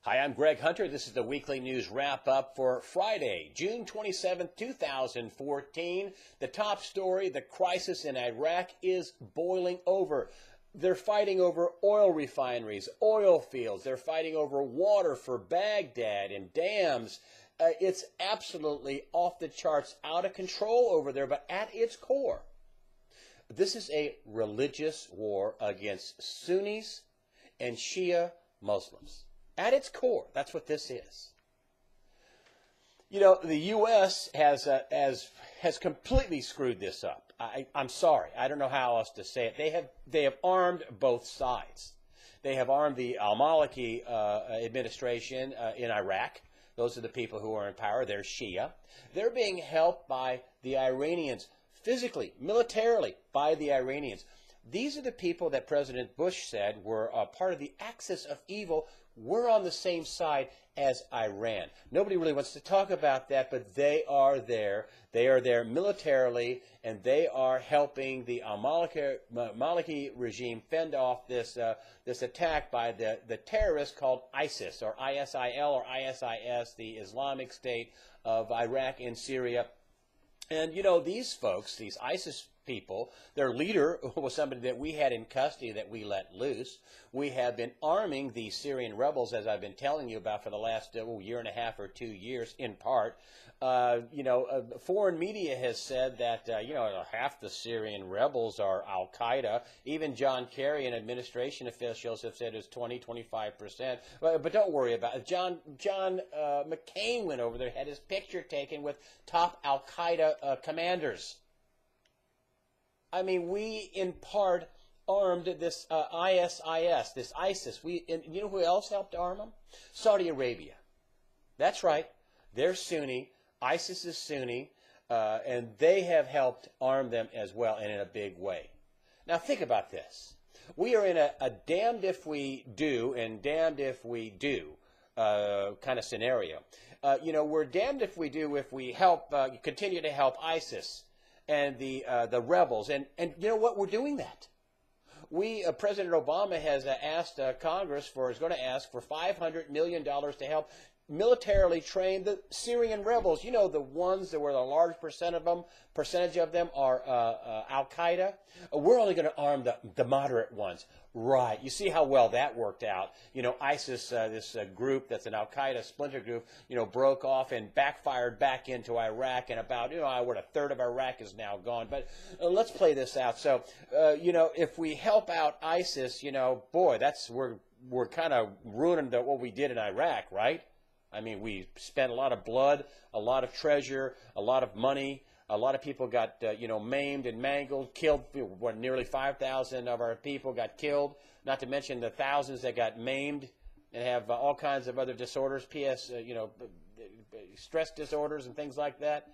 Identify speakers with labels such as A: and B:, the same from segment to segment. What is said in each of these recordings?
A: Hi, I'm Greg Hunter. This is the weekly news wrap-up for Friday, June 27, 2014. The top story, the crisis in Iraq is boiling over. They're fighting over oil refineries, oil fields. They're fighting over water for Baghdad and dams. It's absolutely off the charts, out of control over there, but at its core, this is a religious war against Sunnis and Shia Muslims. At its core, that's what this is. You know, the U.S. has completely screwed this up. I'm sorry. I don't know how else to say it. They have armed both sides. They have armed the al-Maliki administration in Iraq. Those are the people who are in power. They're Shia. They're being helped by the Iranians, physically, militarily, by the Iranians. These are the people that President Bush said were part of the axis of evil. We're on the same side as Iran. Nobody really wants to talk about that, but they are there. They are there militarily, and they are helping the al-Maliki regime fend off this attack by the terrorists called ISIS, or ISIL, or ISIS, the Islamic State of Iraq and Syria. And, you know, these folks, these ISIS people, their leader was somebody that we had in custody that we let loose. We have been arming these Syrian rebels, as I've been telling you about for the last year and a half or 2 years, in part. Foreign media has said that, half the Syrian rebels are al-Qaeda. Even John Kerry and administration officials have said it's 20-25%. But don't worry about it. John McCain went over there, had his picture taken with top al-Qaeda commanders. I mean, we, in part, armed this ISIS, this ISIS. And you know who else helped arm them? Saudi Arabia. That's right. They're Sunni. ISIS is Sunni. And they have helped arm them as well, and in a big way. Now, think about this. We are in a damned if we do and damned if we do kind of scenario. We're damned if we do if we help, continue to help ISIS and the rebels, and you know what? We're doing that. President Obama has asked Congress is going to ask for $500 million to help militarily train the Syrian rebels. You know, the ones that were a large percentage of them are al-Qaeda. We're only going to arm the moderate ones. Right. You see how well that worked out. You know, ISIS, this group that's an al-Qaeda splinter group, broke off and backfired back into Iraq, and about, a third of Iraq is now gone. But let's play this out. So, if we help out ISIS, boy, we're kind of ruining what we did in Iraq, right? I mean, we spent a lot of blood, a lot of treasure, a lot of money. A lot of people got, maimed and mangled, killed. Nearly 5,000 of our people got killed, not to mention the thousands that got maimed and have all kinds of other disorders, stress disorders and things like that.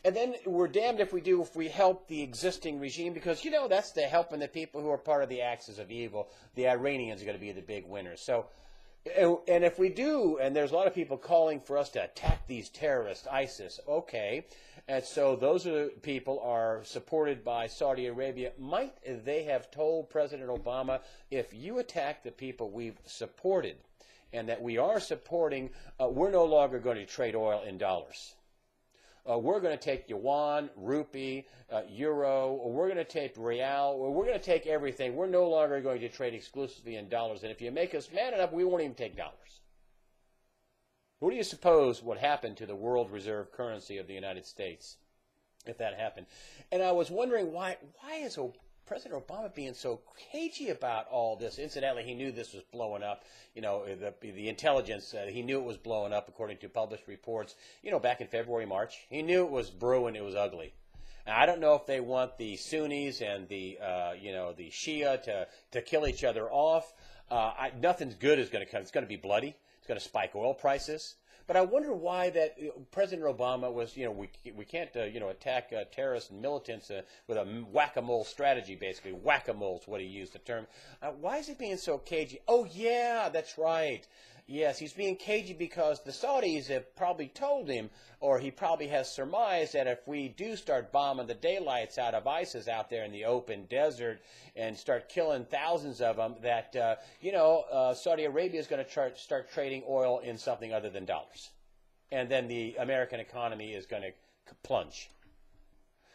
A: And then we're damned if we help the existing regime, because, that's helping the people who are part of the axis of evil. The Iranians are going to be the big winners. So, and if we do, and there's a lot of people calling for us to attack these terrorists, ISIS, okay, and so those people are supported by Saudi Arabia. Might they have told President Obama, if you attack the people we've supported and that we are supporting, we're no longer going to trade oil in dollars. We're going to take yuan, rupee, euro, or we're going to take real, or we're going to take everything. We're no longer going to trade exclusively in dollars. And if you make us mad enough, we won't even take dollars. What do you suppose would happen to the world reserve currency of the United States if that happened? And I was wondering why is President Obama being so cagey about all this? Incidentally, he knew this was blowing up. The intelligence, he knew it was blowing up according to published reports, back in February, March. He knew it was brewing, it was ugly. Now, I don't know if they want the Sunnis and the Shia to kill each other off. Nothing's good is going to come. It's going to be bloody. It's going to spike oil prices. But I wonder why that President Obama was, we can't, attack terrorists and militants with a whack-a-mole strategy, basically. Whack-a-mole is what he used the term. Why is he being so cagey? Oh, yeah, that's right. Yes, he's being cagey because the Saudis have probably told him, or he probably has surmised, that if we do start bombing the daylights out of ISIS out there in the open desert and start killing thousands of them, that, Saudi Arabia is going to start trading oil in something other than dollars. And then the American economy is going to plunge.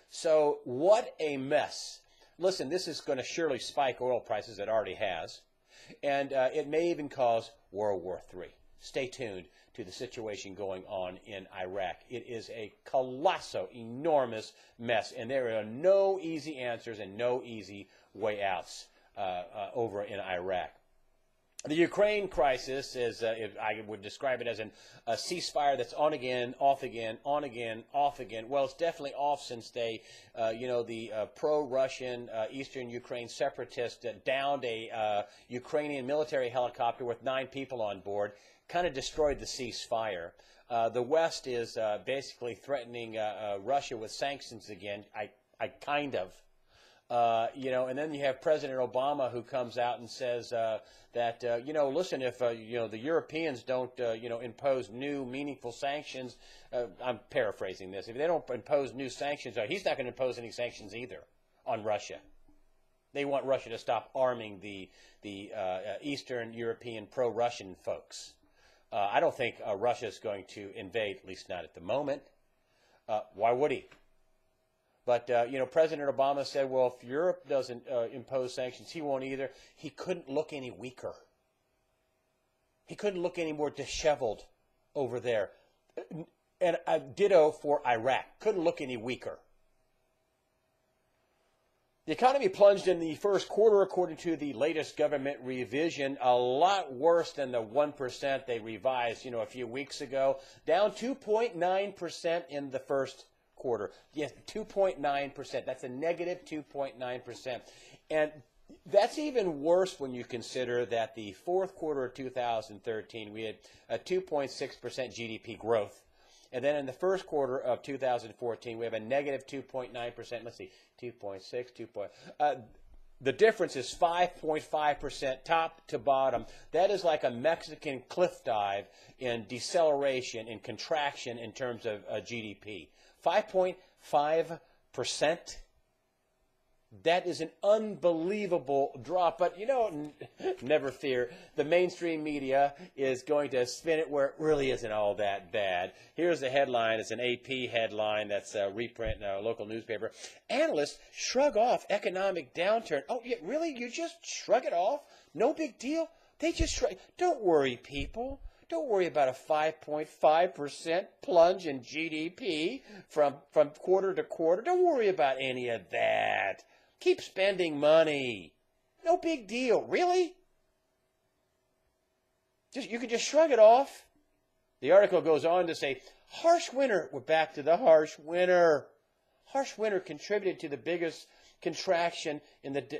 A: So what a mess. Listen, this is going to surely spike oil prices. It already has. And it may even cause World War III. Stay tuned to the situation going on in Iraq. It is a colossal, enormous mess, and there are no easy answers and no easy way outs over in Iraq. The Ukraine crisis is, I would describe it as a ceasefire that's on again, off again, on again, off again. Well, it's definitely off since they, the pro-Russian eastern Ukraine separatists downed a Ukrainian military helicopter with 9 people on board, kind of destroyed the ceasefire. The West is basically threatening Russia with sanctions again. I kind of. And then you have President Obama who comes out and says that, listen, if, the Europeans don't, impose new meaningful sanctions, I'm paraphrasing this, if they don't impose new sanctions, he's not going to impose any sanctions either on Russia. They want Russia to stop arming the Eastern European pro-Russian folks. I don't think Russia is going to invade, at least not at the moment. Why would he? But, President Obama said, well, if Europe doesn't impose sanctions, he won't either. He couldn't look any weaker. He couldn't look any more disheveled over there. And ditto for Iraq. Couldn't look any weaker. The economy plunged in the first quarter, according to the latest government revision, a lot worse than the 1% they revised, a few weeks ago. Down 2.9% in the first quarter. Yes, 2.9%. That's a negative 2.9%. And that's even worse when you consider that the fourth quarter of 2013, we had a 2.6% GDP growth. And then in the first quarter of 2014, we have a negative 2.9%. Let's see, 2.6, the difference is 5.5% top to bottom. That is like a Mexican cliff dive in deceleration, in contraction in terms of GDP. 5.5%. That is an unbelievable drop. But, never fear. The mainstream media is going to spin it where it really isn't all that bad. Here's the headline. It's an AP headline that's a reprint in a local newspaper. Analysts shrug off economic downturn. Oh, yeah, really? You just shrug it off? No big deal? They just shrug. Don't worry, people. Don't worry about a 5.5% plunge in GDP from quarter to quarter. Don't worry about any of that. Keep spending money. No big deal. Really? You can just shrug it off. The article goes on to say, harsh winter. We're back to the harsh winter. Harsh winter contributed to the biggest contraction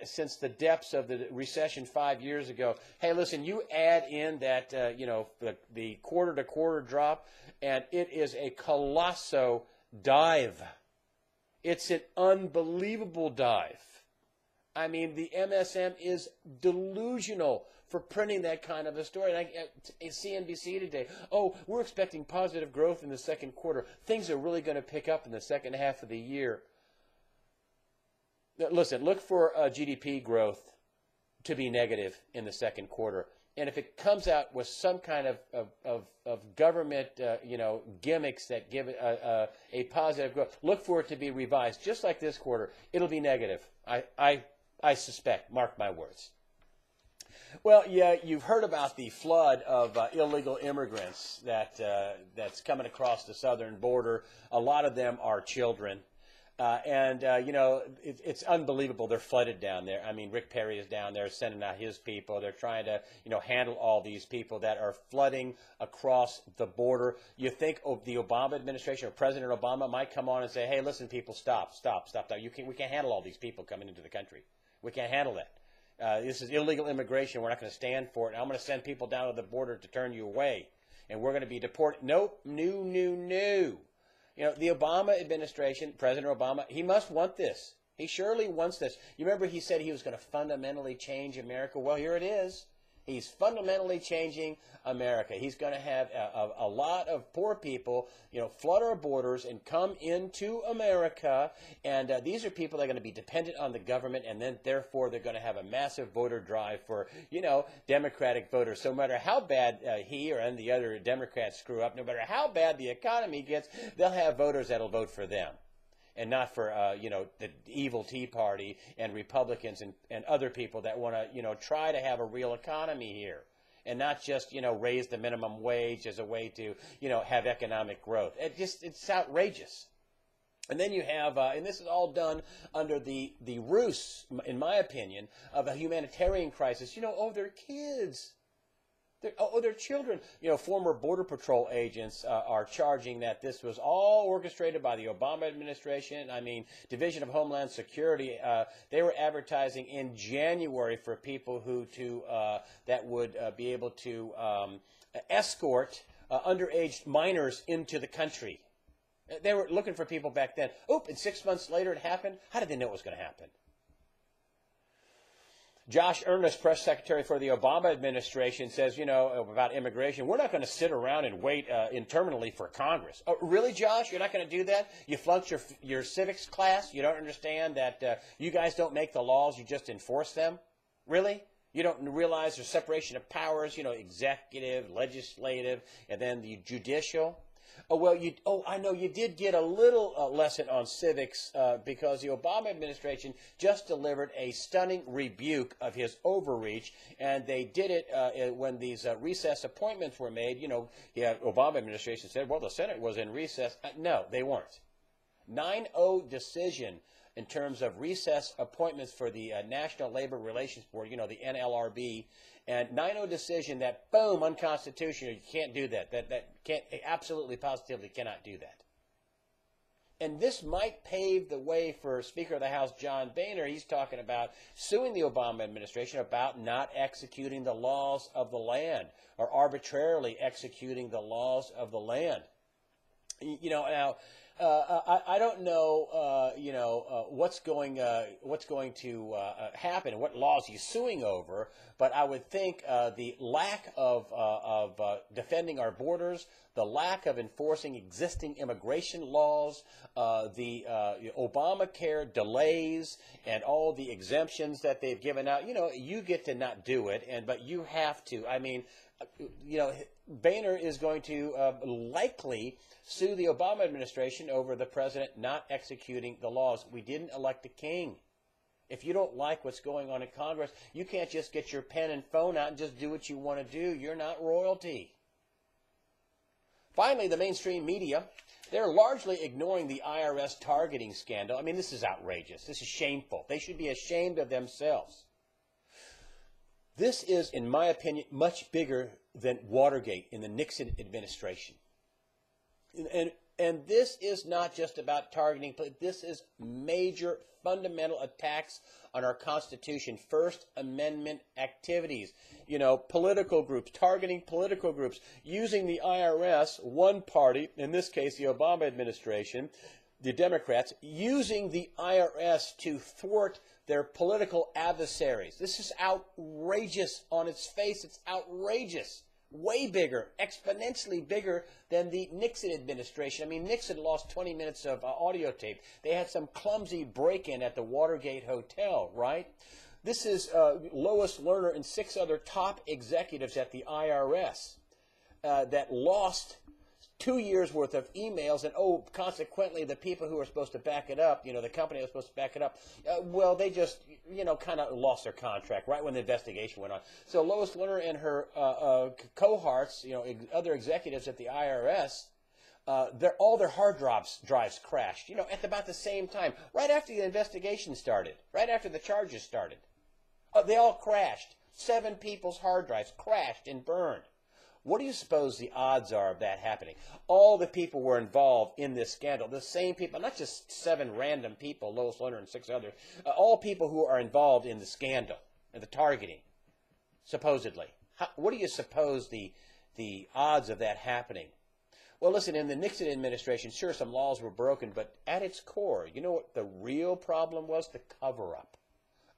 A: since the depths of the recession 5 years ago. Hey, listen, you add in that, the quarter-to-quarter drop, and it is a colossal dive. It's an unbelievable dive. I mean, the MSM is delusional for printing that kind of a story. And CNBC today, we're expecting positive growth in the second quarter. Things are really going to pick up in the second half of the year. Listen, look for GDP growth to be negative in the second quarter. And if it comes out with some kind of government, gimmicks that give it a positive growth, look for it to be revised. Just like this quarter, it'll be negative. I suspect. Mark my words. Well, yeah, you've heard about the flood of illegal immigrants that's coming across the southern border. A lot of them are children. It's unbelievable. They're flooded down there. I mean, Rick Perry is down there sending out his people. They're trying to, handle all these people that are flooding across the border. You think the Obama administration or President Obama might come on and say, hey, listen, people, stop. We can't handle all these people coming into the country. We can't handle that. This is illegal immigration. We're not going to stand for it. I'm going to send people down to the border to turn you away. And we're going to be deported. Nope. No. The Obama administration, President Obama, he must want this. He surely wants this. You remember he said he was going to fundamentally change America? Well, here it is. He's fundamentally changing America. He's going to have a lot of poor people, flood our borders and come into America. And these are people that are going to be dependent on the government, and then therefore they're going to have a massive voter drive for, Democratic voters. So no matter how bad he and the other Democrats screw up, no matter how bad the economy gets, they'll have voters that'll vote for them. And not for, the evil Tea Party and Republicans and other people that want to, try to have a real economy here. And not just, raise the minimum wage as a way to, have economic growth. It's outrageous. And then you have, and this is all done under the ruse, in my opinion, of a humanitarian crisis. They're kids. They're children. Former Border Patrol agents are charging that this was all orchestrated by the Obama administration. I mean, Division of Homeland Security, they were advertising in January for people that would be able to escort underage minors into the country. They were looking for people back then. And 6 months later it happened. How did they know it was going to happen? Josh Earnest, press secretary for the Obama administration, says, about immigration, we're not going to sit around and wait interminably for Congress. Oh, really, Josh? You're not going to do that? You flunked your civics class? You don't understand that you guys don't make the laws, you just enforce them? Really? You don't realize there's separation of powers, executive, legislative, and then the judicial? I know you did get a little lesson on civics because the Obama administration just delivered a stunning rebuke of his overreach, and they did it when these recess appointments were made. Obama administration said, well, the Senate was in recess. No, they weren't. 9-0 decision in terms of recess appointments for the National Labor Relations Board, the NLRB, and 9-0 decision that, boom, unconstitutional. You can't do that. That can't, absolutely, positively cannot do that. And this might pave the way for Speaker of the House John Boehner. He's talking about suing the Obama administration about not executing the laws of the land or arbitrarily executing the laws of the land. Now, I don't know, what's going to happen and what laws he's suing over, but I would think the lack of defending our borders, the lack of enforcing existing immigration laws, the Obamacare delays, and all the exemptions that they've given out. You get to not do it, but you have to. I mean, Boehner is going to likely sue the Obama administration over the president not executing the laws. We didn't elect a king. If you don't like what's going on in Congress, you can't just get your pen and phone out and just do what you want to do. You're not royalty. Finally, the mainstream media, they're largely ignoring the IRS targeting scandal. I mean, this is outrageous. This is shameful. They should be ashamed of themselves. This is, in my opinion, much bigger than Watergate in the Nixon administration. And this is not just about targeting. This is major fundamental attacks on our Constitution. First Amendment activities. Political groups, targeting political groups, using the IRS, one party, in this case the Obama administration, the Democrats, using the IRS to thwart their political adversaries. This is outrageous on its face. It's outrageous. Way bigger, exponentially bigger than the Nixon administration. I mean, Nixon lost 20 minutes of audio tape. They had some clumsy break-in at the Watergate Hotel, right? This is Lois Lerner and 6 other top executives at the IRS that lost 2 years' worth of emails, and consequently, the people who are supposed to back it up, the company that was supposed to back it up, they just, kind of lost their contract right when the investigation went on. So Lois Lerner and her cohorts, other executives at the IRS, all their hard drives crashed, at about the same time, right after the investigation started, right after the charges started. They all crashed. 7 people's hard drives crashed and burned. What do you suppose the odds are of that happening? All the people were involved in this scandal. The same people, not just 7 random people, Lois Lerner and 6 others, all people who are involved in the scandal and the targeting, supposedly. What do you suppose the odds of that happening? Well, listen, in the Nixon administration, sure, some laws were broken, but at its core, you know what the real problem was? The cover-up.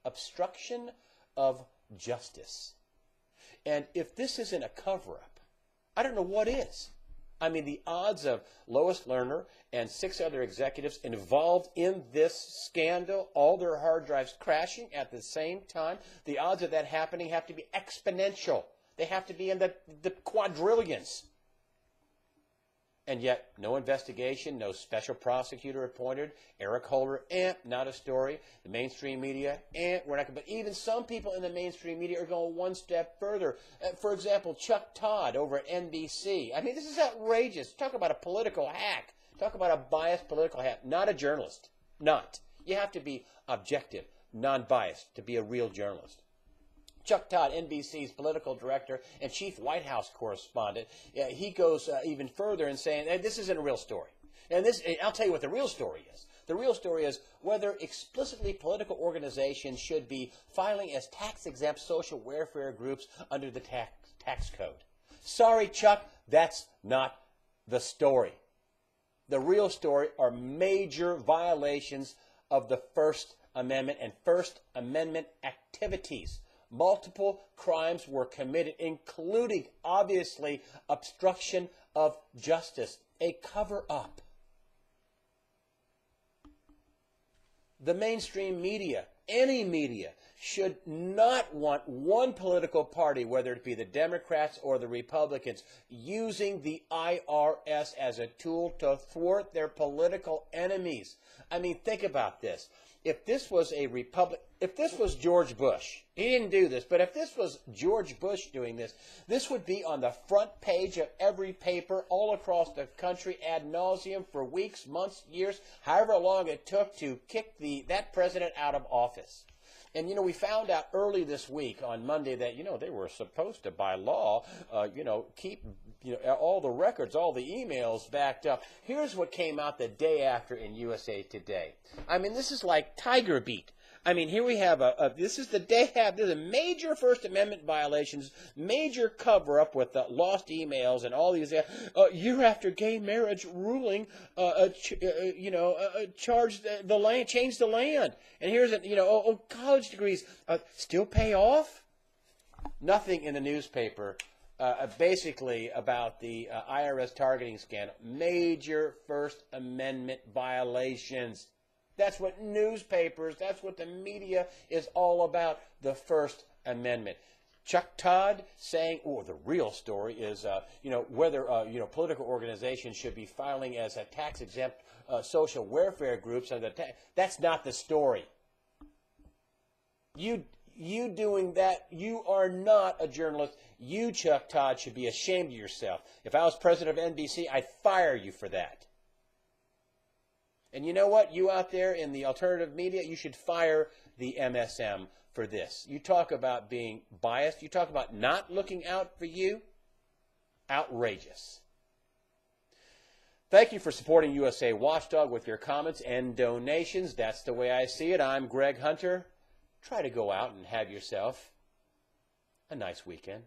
A: Obstruction of justice. And if this isn't a cover-up, I don't know what is. I mean, the odds of Lois Lerner and 6 other executives involved in this scandal, all their hard drives crashing at the same time, the odds of that happening have to be exponential. They have to be in the quadrillions. And yet, no investigation, no special prosecutor appointed. Eric Holder, not a story. The mainstream media, we're not. But even some people in the mainstream media are going one step further. For example, Chuck Todd over at NBC. I mean, this is outrageous. Talk about a political hack. Talk about a biased political hack. Not a journalist. Not. You have to be objective, non-biased to be a real journalist. Chuck Todd, NBC's political director and chief White House correspondent, he goes even further in saying, hey, this isn't a real story. And I'll tell you what the real story is. The real story is whether explicitly political organizations should be filing as tax-exempt social welfare groups under the tax code. Sorry, Chuck, that's not the story. The real story are major violations of the First Amendment and First Amendment activities. Multiple crimes were committed, including, obviously, obstruction of justice, a cover-up. The mainstream media, any media, should not want one political party, whether it be the Democrats or the Republicans, using the IRS as a tool to thwart their political enemies. I mean, think about this. If this was if this was George Bush, he didn't do this, but if this was George Bush doing this, this would be on the front page of every paper all across the country ad nauseum for weeks, months, years, however long it took to kick that president out of office. And, we found out early this week on Monday that, they were supposed to, by law, keep, all the records, all the emails backed up. Here's what came out the day after in USA Today. I mean, this is like Tiger Beat. I mean, here we have this is the day after the major First Amendment violations, major cover-up with the lost emails and all these, year after gay marriage ruling, charge the land, change the land. And here's college degrees still pay off? Nothing in the newspaper basically about the IRS targeting scandal. Major First Amendment violations. That's what newspapers, that's what the media is all about, the First Amendment. Chuck Todd saying, the real story is, whether, political organizations should be filing as a tax-exempt social welfare groups under the tax. That's not the story. You doing that, you are not a journalist. You, Chuck Todd, should be ashamed of yourself. If I was president of NBC, I'd fire you for that. And you know what? You out there in the alternative media, you should fire the MSM for this. You talk about being biased. You talk about not looking out for you. Outrageous. Thank you for supporting USA Watchdog with your comments and donations. That's the way I see it. I'm Greg Hunter. Try to go out and have yourself a nice weekend.